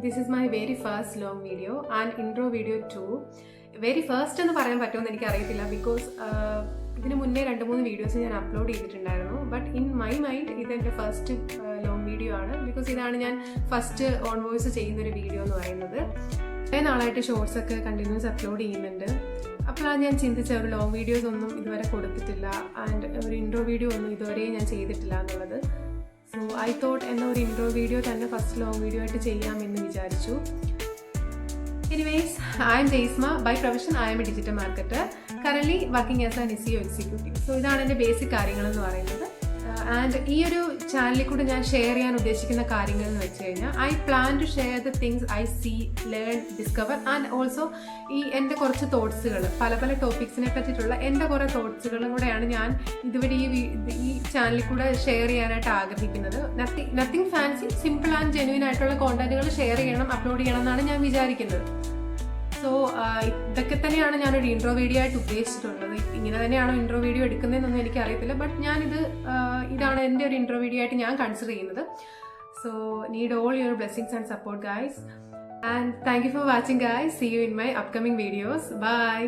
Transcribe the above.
this is my very first long video and intro video too. Very first എന്ന് പറയാൻ പറ്റുമെന്ന് എനിക്കറിയത്തില്ല because ഇതിന് മുന്നേ 2-3 വീഡിയോസ് ഞാൻ അപ്ലോഡ് ചെയ്തിട്ടുണ്ടായിരുന്നു. ബട്ട് ഇൻ മൈ മൈൻഡ് ഇതെൻ്റെ ഫസ്റ്റ് ലോങ് വീഡിയോ ആണ്. ബിക്കോസ് ഇതാണ് ഞാൻ ഫസ്റ്റ് ഓൺ വോയിസ് ചെയ്യുന്നൊരു വീഡിയോ എന്ന് പറയുന്നത്. കുറേ നാളായിട്ട് ഷോർട്സ് ഒക്കെ കണ്ടിന്യൂസ് അപ്ലോഡ് ചെയ്യുന്നുണ്ട്. അപ്പോഴാണ് ഞാൻ ചിന്തിച്ച ഒരു ലോങ് വീഡിയോസ് ഒന്നും ഇതുവരെ കൊടുത്തിട്ടില്ല ആൻഡ് ഒരു ഇൻട്രോ വീഡിയോ ഒന്നും ഇതുവരെ ഞാൻ ചെയ്തിട്ടില്ല എന്നുള്ളത്. സോ ഐ തോട്ട് എന്ന ഒരു ഇൻട്രോ വീഡിയോ തന്നെ ഫസ്റ്റ് ലോങ് വീഡിയോ ആയിട്ട് ചെയ്യാമെന്ന് വിചാരിച്ചു. Anyways, I am Jaisma. By profession, I am a digital marketer. Currently working as an SEO executive. So, ഇതാണ് എൻ്റെ ബേസിക് കാര്യങ്ങൾ എന്ന് പറയുന്നത്. ആൻഡ് ഈ ഒരു ചാനലിൽ കൂടെ ഞാൻ ഷെയർ ചെയ്യാൻ ഉദ്ദേശിക്കുന്ന കാര്യങ്ങൾ എന്ന് വെച്ച് കഴിഞ്ഞാൽ I plan to share the things I see, learn, discover and also ഈ എൻ്റെ കുറച്ച് തോട്ട്സുകൾ, പല പല ടോപ്പിക്സിനെ പറ്റിയിട്ടുള്ള എൻ്റെ കുറേ തോട്ട്സുകളും കൂടെയാണ് ഞാൻ ഇതുവരെ ഈ ചാനലിൽ കൂടെ ഷെയർ ചെയ്യാനായിട്ട് ആഗ്രഹിക്കുന്നത്. Nothing fancy, simple and genuine ആയിട്ടുള്ള കോണ്ടന്റുകൾ ഷെയർ ചെയ്യണം, അപ്ലോഡ് ചെയ്യണം എന്നാണ് ഞാൻ വിചാരിക്കുന്നത്. സോ ഇതൊക്കെ തന്നെയാണ് ഞാനൊരു ഇൻട്രോ വീഡിയോ ആയിട്ട് ഉദ്ദേശിച്ചിട്ടുള്ളത്. ഇങ്ങനെ തന്നെയാണോ ഇൻട്രോ വീഡിയോ എടുക്കുന്നതെന്നൊന്നും എനിക്കറിയത്തില്ല. ബട്ട് ഇതാണ് എൻ്റെ ഒരു ഇൻട്രോ വീഡിയോ ആയിട്ട് ഞാൻ കൺസിഡർ ചെയ്യുന്നത്. So need all your blessings and support guys. And thank you for watching guys. See you in my upcoming videos. By.